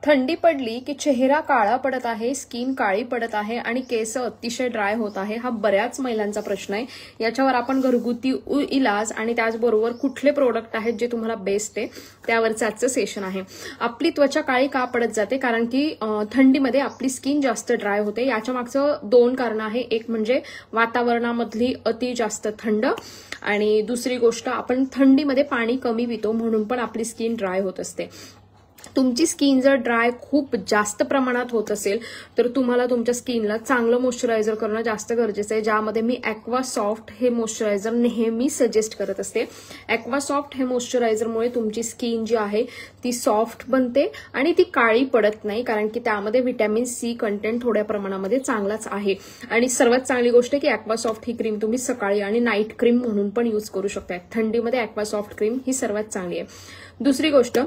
थंडी पडली की चेहरा काळा पडत आहे, स्किन काळी पडत आहे आणि केस अतिशय ड्राय होत आहे. हा बऱ्याच महिलांचा प्रश्न आहे. याच्यावर आपण घरगुती इलाज आणि त्याचबरोबर कुठले प्रोडक्ट आहेत जे तुम्हाला बेस्ट आहे त्यावरचं आजचं सेशन आहे. आपली त्वचा काळी का पडत जाते? कारण की थंडीमध्ये आपली स्किन जास्त ड्राय होते. याच्या मागचं दोन कारण आहे. एक म्हणजे वातावरणामधली अति जास्त थंड आणि दुसरी गोष्ट आपण थंडीमध्ये पाणी कमी पितो म्हणून पण आपली स्किन ड्राय होत असते. तुमची स्किन जर ड्राय खूप जास्त प्रमाणात होत असेल तर तुम्हाला तुमच्या स्किनला चांगलं मॉइश्चरायझर करणं जास्त गरजेचं आहे, ज्यामध्ये मी ॲक्वा सॉफ्ट हे मॉइश्चरायझर नेहमी सजेस्ट करत असते. ॲक्वा सॉफ्ट हे मॉइश्चरायझरमुळे तुमची स्किन जी आहे ती सॉफ्ट बनते आणि ती काळी पडत नाही, कारण की त्यामध्ये व्हिटॅमिन सी कंटेंट थोड्या प्रमाणामध्ये चांगलाच आहे. आणि सर्वात चांगली गोष्ट आहे की ॲक्वा सॉफ्ट ही क्रीम तुम्ही सकाळी आणि नाईट क्रीम म्हणून पण यूज करू शकता. थंडीमध्ये ॲक्वा सॉफ्ट क्रीम ही सर्वात चांगली आहे. दुसरी गोष्ट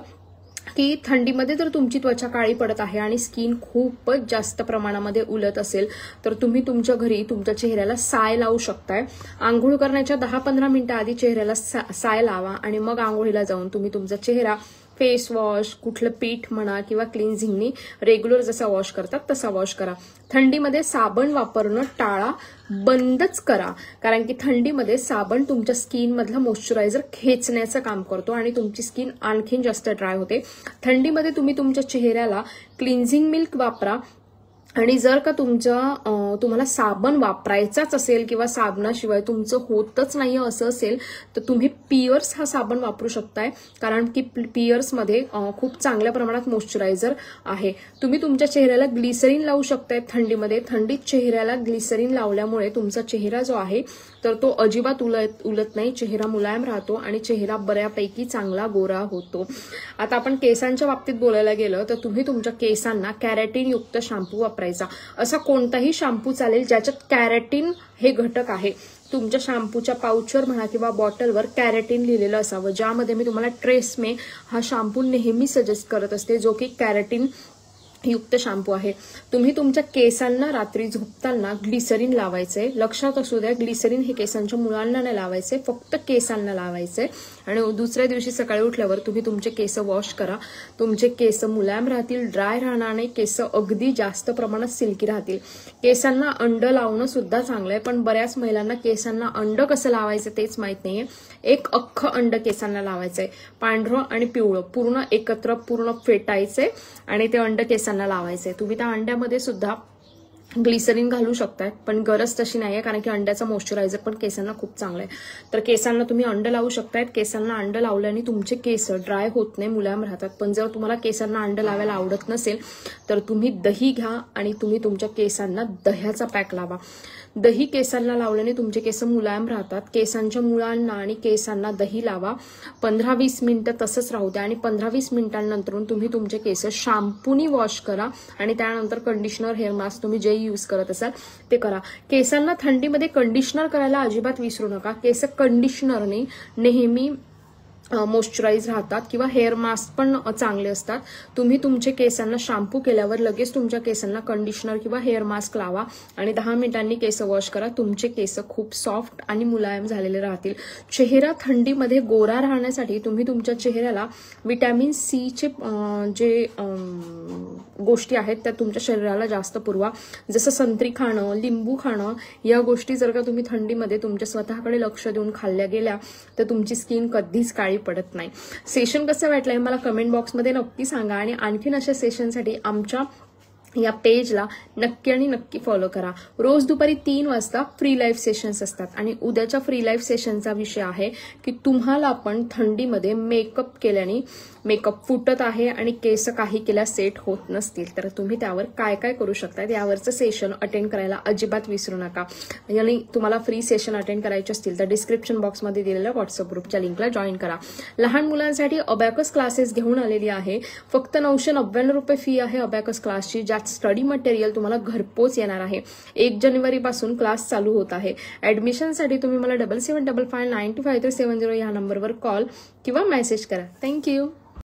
की थंडीमध्ये जर तुमची त्वचा काळी पडत आहे आणि स्किन खूपच जास्त प्रमाणामध्ये उलत असेल तर तुम्ही तुमच्या घरी तुमच्या चेहऱ्याला साय लावू शकताय. आंघोळ करण्याच्या 10-15 मिनिटं आधी चेहऱ्याला साय लावा आणि मग आंघोळीला जाऊन तुम्ही तुमचा चेहरा फेस वॉश, कुठलं पीठ म्हणा किंवा क्लिन्झिंगनी रेग्युलर जसा वॉश करतात तसा वॉश करा. थंडीमध्ये साबण वापरणं टाळा, बंदच करा, कारण की थंडीमध्ये साबण तुमच्या स्किन मधलं मॉइश्चरायझर खेचण्याचं काम करतो आणि तुमची स्किन आणखीन जास्त ड्राय होते. थंडीमध्ये तुम्ही तुमच्या चेहऱ्याला क्लिन्झिंग मिल्क वापरा आणि जर का तुम्हाला साबण वापरायचाच असेल किंवा साबणाशिवाय तुमचं होतच नाही असं असेल तर तुम्ही पिअर्स हा साबण वापरू शकताय, कारण की पिअर्समध्ये खूप चांगल्या प्रमाणात मॉइश्चरायझर आहे. तुम्ही तुमच्या चेहऱ्याला ग्लिसरीन लावू शकताय थंडीमध्ये. थंडीत चेहऱ्याला ग्लिसरीन लावल्यामुळे तुमचा चेहरा जो आहे तर तो अजिबात उलत नाही, चेहरा मुलायम राहतो आणि चेहरा बऱ्यापैकी चांगला गोरा होतो. आता आपण केसांच्या बाबतीत बोलायला गेलं तर तुम्ही तुमच्या केसांना कॅरेटीन युक्त शॅम्पू वापरायचा. असा कोणताही शॅम्पू चालेल ज्याच्यात कॅरेटीन हे घटक आहे. तुमच्या शॅम्पूच्या पाऊचवर म्हणा किंवा बॉटलवर कॅरेटीन लिहिलेलं असावं, ज्यामध्ये मी तुम्हाला ट्रेसमे हा शॅम्पू नेहमी सजेस्ट करत असते, जो की कॅरेटीन युक्त शॅम्पू आहे. तुम्ही तुमच्या केसांना रात्री झोपताना ग्लिसरीन लावायचंय. लक्षात असू द्या, ग्लिसरीन हे केसांच्या मुळांना नाही लावायचे, फक्त केसांना लावायचे. आणि दुसऱ्या दिवशी सकाळी उठल्यावर तुम्ही तुमचे केस वॉश करा. तुमचे केस मुलायम राहतील, ड्राय राहणार नाही, केस अगदी जास्त प्रमाणात सिल्की राहतील. केसांना अंड लावणं सुद्धा चांगलं आहे, पण बऱ्याच महिलांना केसांना अंड कसं लावायचं तेच माहित नाहीये. एक अख्खं अंड केसांना लावायचंय, पांढरं आणि पिवळं पूर्ण एकत्र पूर्ण फेटायचंय आणि ते अंड केसांना लावायचंय. तुम्ही त्या अंड्यामध्ये सुद्धा ग्लिसरीन घालू शकताय, पण गरज तशी नाहीये, कारण की अंड्याचा मॉइश्चरायझर पण केसांना खूप चांगला आहे. तर केसांना तुम्ही अंड लावू शकतायत. केसांना अंड लावल्याने तुमचे केस ड्राय होत नाही, मुलायम राहतात. पण जर तुम्हाला केसांना अंड लावायला आवडत नसेल तर तुम्ही दही घ्या आणि तुम्ही तुमच्या केसांना दह्याचा पॅक लावा. दही केसांना लावल्याने तुमचे केस मुलायम राहतात. केसांच्या मुळांना आणि केसांना दही लावा. 15-20 मिनिटं तसंच राहू द्या आणि 15-20 मिनिटांनंतर तुम्ही तुमचे केस शॅम्पूनी वॉश करा आणि त्यानंतर कंडिशनर, हेअर मास्क तुम्ही जे यूज करत असाल ते करा. केसांना थंडीमध्ये कंडिशनर करायला अजिबात विसरू नका. केस कंडिशनरने नेहमी मॉइश्चराइज राहतात किंवा हेअर मास्क पण चांगले असतात. तुम्ही तुमचे केसांना शॅम्पू केल्यावर लगेच तुमच्या केसांना कंडिशनर किंवा हेअर मास्क लावा आणि 10 मिनिटांनी केस वॉश करा. तुमचे केस खूप सॉफ्ट आणि मुलायम झालेले राहतील. चेहरा थंडीमध्ये गोरा राहण्यासाठी तुम्ही तुमच्या चेहऱ्याला व्हिटॅमिन सी चे जे गोष्टी आहेत त्या तुमच्या शरीराला जास्त पुरवा. जसं संत्री खाणं, लिंबू खाणं, या गोष्टी जर का तुम्ही थंडीमध्ये तुमच्या स्वतःकडे लक्ष देऊन खाल्ल्या गेल्या तर तुमची स्किन कधीच काळी पडत नाही. सेशन कसं वाटलंय मला कमेंट बॉक्समध्ये नक्की सांगा आणि आणखीन अशा सेशनसाठी आमच्या या पेजला नक्की आणि नक्की फॉलो करा. रोज दुपारी 3 वाजता फ्री लाईव्ह सेशन्स असतात आणि उद्याच्या फ्री लाईव्ह सेशनचा विषय आहे की तुम्हाला पण थंडीमध्ये मेकअप केल्याने मेकअप फुटत आहे आणि केस काही केल्या सेट होत नसतील तर तुम्ही त्यावर काय काय करू शकता यावरचं सेशन अटेंड करायला अजिबात विसरू नका. आणि तुम्हाला फ्री सेशन अटेंड करायचे असतील तर डिस्क्रिप्शन बॉक्समध्ये दिलेल्या व्हॉट्सअप ग्रुपच्या लिंकला जॉईन करा. लहान मुलांसाठी अबॅकस क्लासेस घेऊन आलेली आहे. फक्त 999 रुपये फी आहे अबॅकस क्लासची, ज्यात स्टडी मटेरियल तुम्हाला घरपोच येणार आहे. 1 जानेवारीपासून क्लास चालू होत आहे. ऍडमिशनसाठी तुम्ही मला 7755925370 या नंबरवर कॉल किंवा मेसेज करा. थँक्यू.